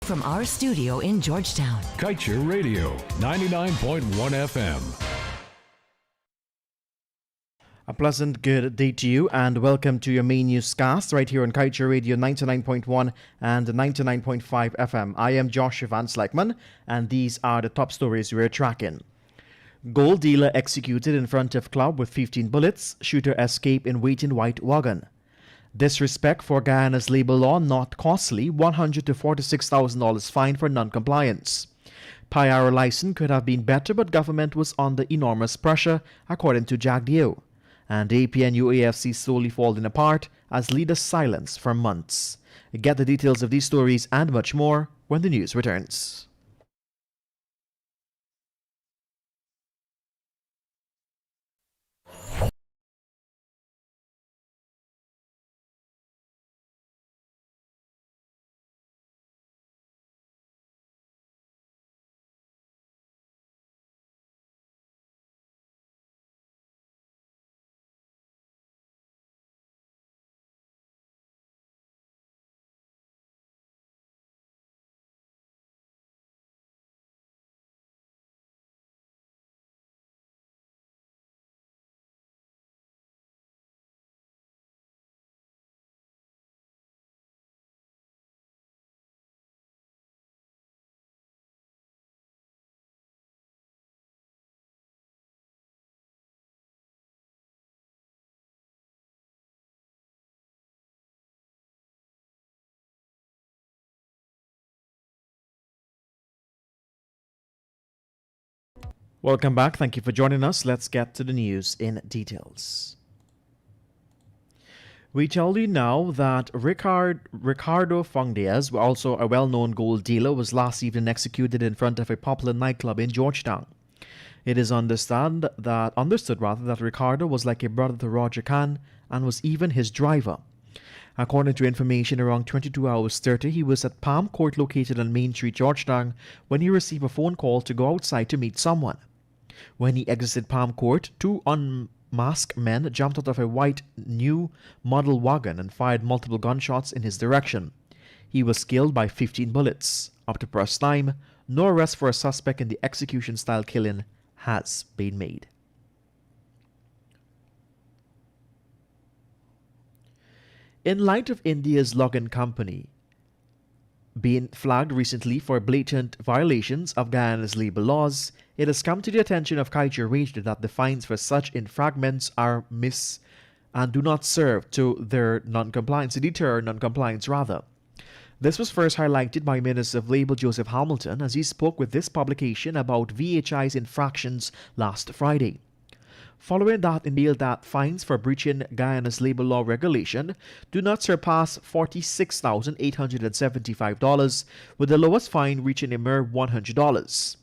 From our studio in Georgetown. Kaieteur Radio, 99.1 FM. A pleasant good day to you and welcome to your main newscast right here on Kaieteur Radio 99.1 and 99.5 FM. I am Joshua Van Slyckman and these are the top stories we're tracking. Gold dealer executed in front of club with 15 bullets. Shooter escape in waiting white wagon. Disrespect for Guyana's labor law not costly. $100,000 to $46,000 fine for non-compliance. PIRO license could have been better, but government was under enormous pressure, according to Jagdeo. And APNU AFC slowly falling apart as leaders silence for months. Get the details of these stories and much more when the news returns. Welcome back. Thank you for joining us. Let's get to the news in details. We tell you now that Ricardo Fongdiaz, also a well-known gold dealer, was last evening executed in front of a popular nightclub in Georgetown. It is understood that Ricardo was like a brother to Roger Khan and was even his driver. According to information, around 22 hours 30, he was at Palm Court located on Main Street, Georgetown, when he received a phone call to go outside to meet someone. When he exited Palm Court, two unmasked men jumped out of a white new model wagon and fired multiple gunshots in his direction. He was killed by 15 bullets. Up to press time, no arrest for a suspect in the execution-style killing has been made. In light of India's Logan company being flagged recently for blatant violations of Guyana's labor laws, it has come to the attention of Kaieteur Radio that the fines for such infringements are miss and do not serve to deter non-compliance rather. This was first highlighted by Minister of Labour Joseph Hamilton as he spoke with this publication about VHI's infractions last Friday. Following that entailed that fines for breaching Guyana's labor law regulation do not surpass $46,875, with the lowest fine reaching a mere $100.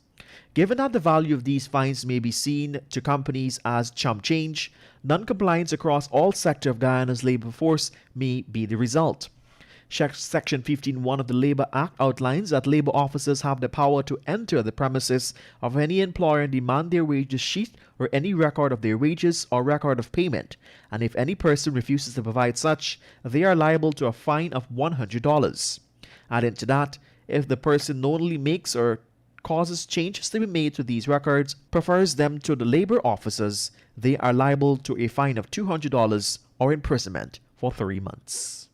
Given that the value of these fines may be seen to companies as chump change, non-compliance across all sectors of Guyana's labor force may be the result. Section 15.1 of the Labour Act outlines that labour officers have the power to enter the premises of any employer and demand their wages sheet or any record of their wages or record of payment, and if any person refuses to provide such, they are liable to a fine of $100. Adding to that, if the person knowingly makes or causes changes to be made to these records, prefers them to the labour officers, they are liable to a fine of $200 or imprisonment for 3 months.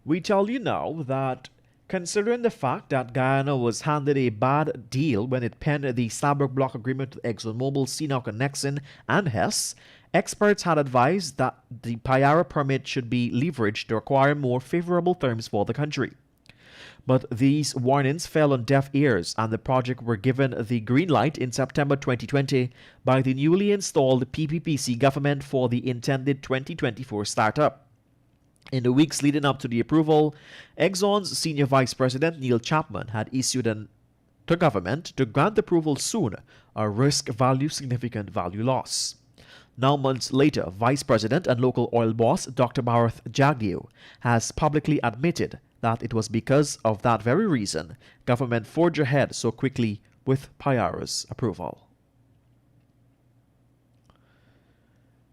We tell you now that considering the fact that Guyana was handed a bad deal when it penned the Stabroek Block Agreement with ExxonMobil, CNOOC, and Nexen and Hess, experts had advised that the PIRO permit should be leveraged to acquire more favorable terms for the country. But these warnings fell on deaf ears and the project were given the green light in September 2020 by the newly installed PPPC government for the intended 2024 startup. In the weeks leading up to the approval, Exxon's Senior Vice President Neil Chapman had issued to government to grant approval soon or risk significant value loss. Now months later, Vice President and local oil boss Dr. Bharath Jagdeo has publicly admitted that it was because of that very reason government forged ahead so quickly with PIRO's approval.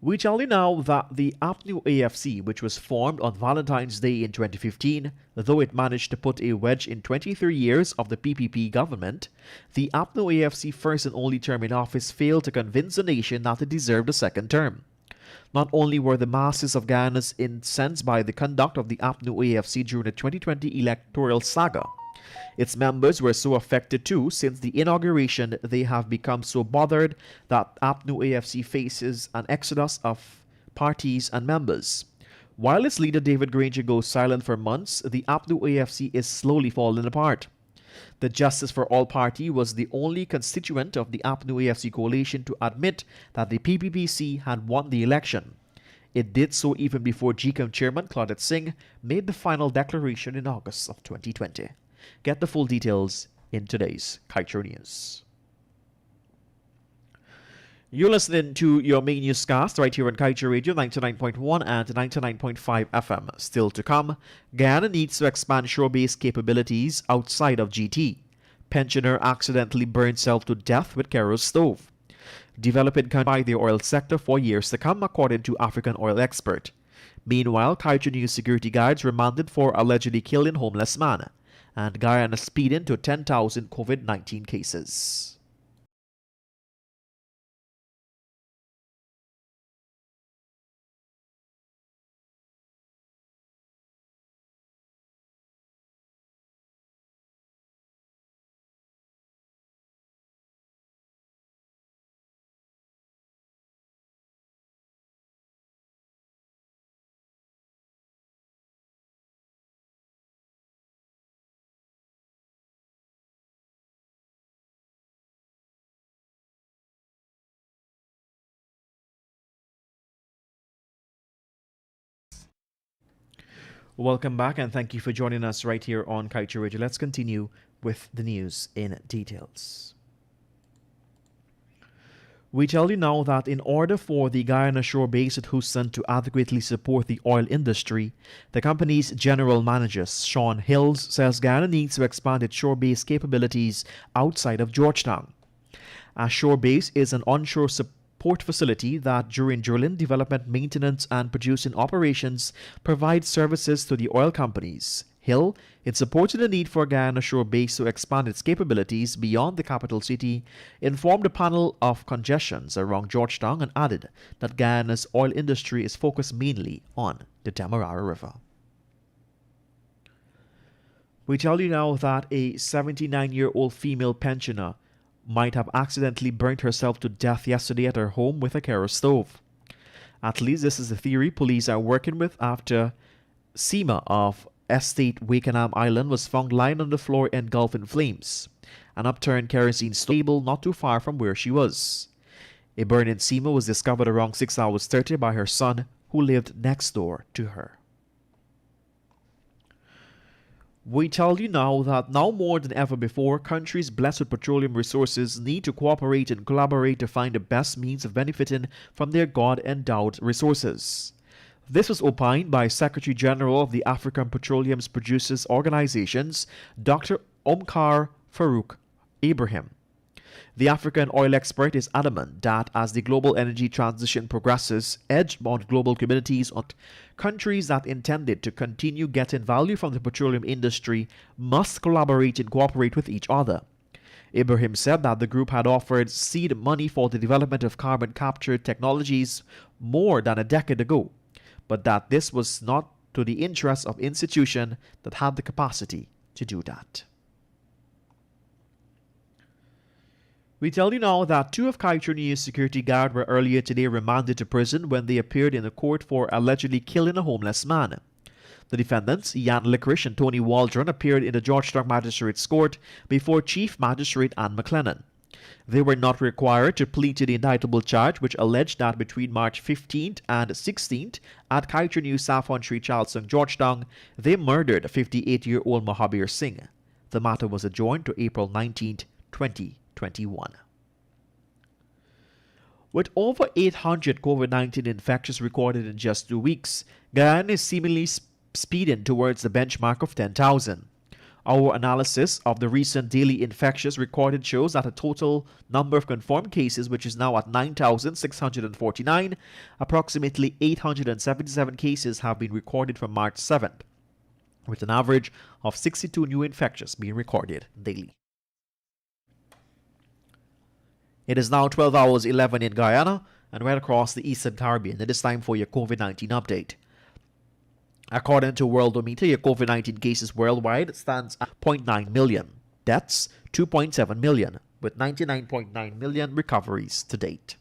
We tell you now that the APNU AFC, which was formed on Valentine's Day in 2015, though it managed to put a wedge in 23 years of the PPP government, the APNU AFC first and only term in office failed to convince the nation that it deserved a second term. Not only were the masses of Guyana's incensed by the conduct of the APNU AFC during the 2020 electoral saga, its members were so affected too. Since the inauguration, they have become so bothered that APNU AFC faces an exodus of parties and members. While its leader David Granger goes silent for months, the APNU AFC is slowly falling apart. The Justice for All Party was the only constituent of the APNU AFC coalition to admit that the PPPC had won the election. It did so even before GCOM chairman Claudette Singh made the final declaration in August of 2020. Get the full details in today's Kaieteur News. You're listening to your main newscast right here on Kaieteur Radio 99.1 and 99.5 FM. Still to come, Guyana needs to expand shore-based capabilities outside of GT. Pensioner accidentally burned self to death with Kero stove. Developing country by the oil sector for years to come, according to African oil expert. Meanwhile, Kaieteur News security guards remanded for allegedly killing homeless man. And Guyana speeding to 10,000 COVID-19 cases. Welcome back and thank you for joining us right here on Kaieteur Radio. Let's continue with the news in details. We tell you now that in order for the Guyana shore base at Houston to adequately support the oil industry, the company's general manager, Sean Hills, says Guyana needs to expand its shore base capabilities outside of Georgetown. A shore base is an onshore support facility that during drilling, development, maintenance, and producing operations provides services to the oil companies. Hill, in supporting the need for Guyana shore base to expand its capabilities beyond the capital city, informed a panel of congestions around Georgetown and added that Guyana's oil industry is focused mainly on the Demerara River. We tell you now that a 79-year-old female pensioner might have accidentally burnt herself to death yesterday at her home with a Kero stove. At least this is the theory police are working with after Seema of Estate Wakenham Island was found lying on the floor engulfed in flames. An upturned kerosene stable not too far from where she was. A burn in Seema was discovered around 6 hours 30 by her son, who lived next door to her. We tell you now that now more than ever before, countries blessed with petroleum resources need to cooperate and collaborate to find the best means of benefiting from their God-endowed resources. This was opined by Secretary General of the African Petroleum Producers Organizations, Dr. Omkar Farouk Ibrahim. The African oil expert is adamant that as the global energy transition progresses, edged on global communities on countries that intended to continue getting value from the petroleum industry must collaborate and cooperate with each other. Ibrahim said that the group had offered seed money for the development of carbon capture technologies more than a decade ago, but that this was not to the interest of institutions that had the capacity to do that. We tell you now that two of Kaieteur News security guards were earlier today remanded to prison when they appeared in a court for allegedly killing a homeless man. The defendants, Jan Licorice and Tony Waldron, appeared in the Georgetown Magistrates Court before Chief Magistrate Anne McLennan. They were not required to plead to the indictable charge, which alleged that between March 15th and 16th at Kaieteur News Saffron Street, Charleston, Georgetown, they murdered 58-year-old Mahabir Singh. The matter was adjourned to April 19th, 2021. With over 800 COVID-19 infections recorded in just 2 weeks, Guyana is seemingly speeding towards the benchmark of 10,000. Our analysis of the recent daily infectious recorded shows that a total number of confirmed cases, which is now at 9,649, approximately 877 cases have been recorded from March 7th, with an average of 62 new infectious being recorded daily. It is now 12 hours 11 in Guyana and right across the Eastern Caribbean. It is time for your COVID-19 update. According to Worldometer, your COVID-19 cases worldwide stands at 0.9 million. Deaths, 2.7 million, with 99.9 million recoveries to date.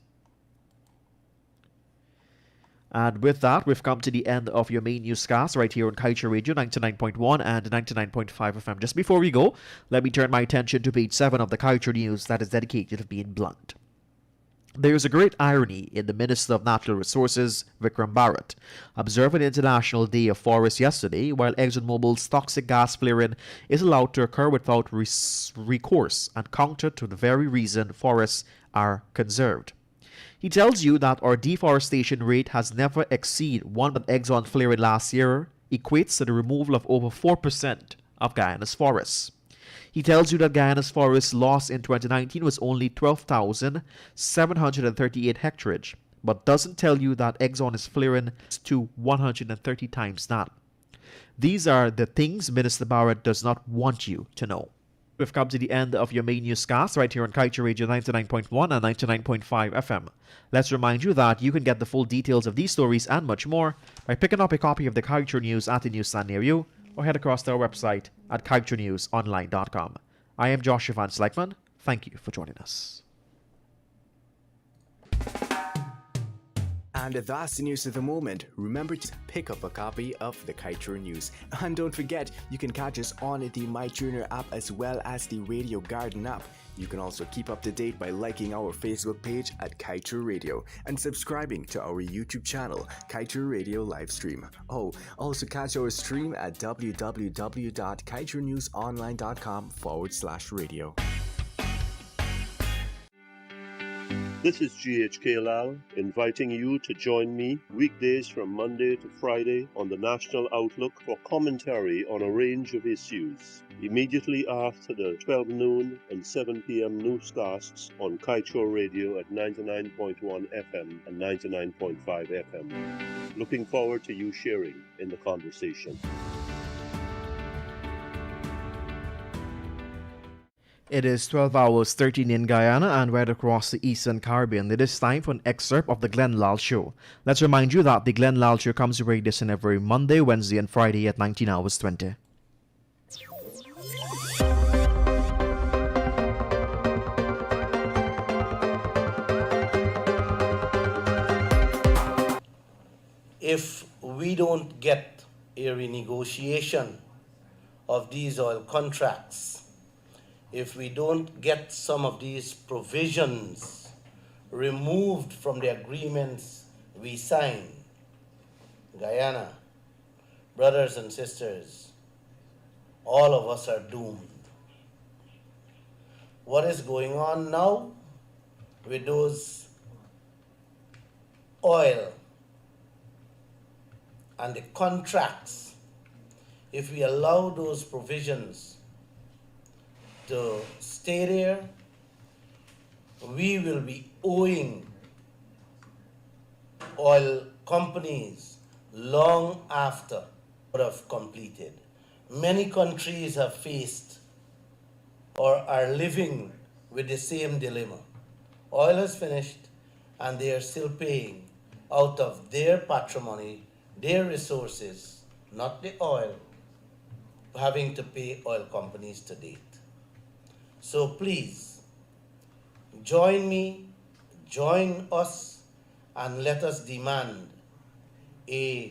And with that, we've come to the end of your main newscast right here on Kaieteur Radio 99.1 and 99.5 FM. Just before we go, let me turn my attention to page 7 of the Kaieteur News that is dedicated to being blunt. There is a great irony in the Minister of Natural Resources, Vikram Bharat, observing International Day of Forests yesterday, while ExxonMobil's toxic gas flaring is allowed to occur without recourse and counter to the very reason forests are conserved. He tells you that our deforestation rate has never exceeded one that Exxon flaring last year equates to the removal of over 4% of Guyana's forests. He tells you that Guyana's forest loss in 2019 was only 12,738 hectareage, but doesn't tell you that Exxon is flaring to 130 times that. These are the things Minister Bharat does not want you to know. We've come to the end of your main newscast right here on Kaieteur Radio 99.1 and 99.5 FM. Let's remind you that you can get the full details of these stories and much more by picking up a copy of the Kaieteur News at the newsstand near you, or head across to our website at kaieteurnewsonline.com. I am Joshua Van Slegman. Thank you for joining us. And that's the news of the moment. Remember to pick up a copy of the Kaieteur News. And don't forget, you can catch us on the MyTuner app as well as the Radio Garden app. You can also keep up to date by liking our Facebook page at Kaieteur Radio and subscribing to our YouTube channel, Kaieteur Radio Livestream. Oh, also catch our stream at www.kaieteurnewsonline.com/radio. This is GHK Lal inviting you to join me weekdays from Monday to Friday on the National Outlook for commentary on a range of issues. Immediately after the 12 noon and 7 p.m. newscasts on Kaieteur Radio at 99.1 FM and 99.5 FM. Looking forward to you sharing in the conversation. It is 12 hours 13 in Guyana and right across the Eastern Caribbean. It is time for an excerpt of the Glenn Lal Show. Let's remind you that the Glenn Lal Show comes your way this and every Monday, Wednesday and Friday at 19 hours 20. If we don't get a renegotiation of these oil contracts, if we don't get some of these provisions removed from the agreements we sign, Guyana, brothers and sisters, all of us are doomed. What is going on now with those oil and the contracts, if we allow those provisions to stay there, we will be owing oil companies long after would have completed. Many countries have faced or are living with the same dilemma. Oil is finished and they are still paying out of their patrimony, their resources, not the oil, having to pay oil companies to date. So please, join me, join us, and let us demand a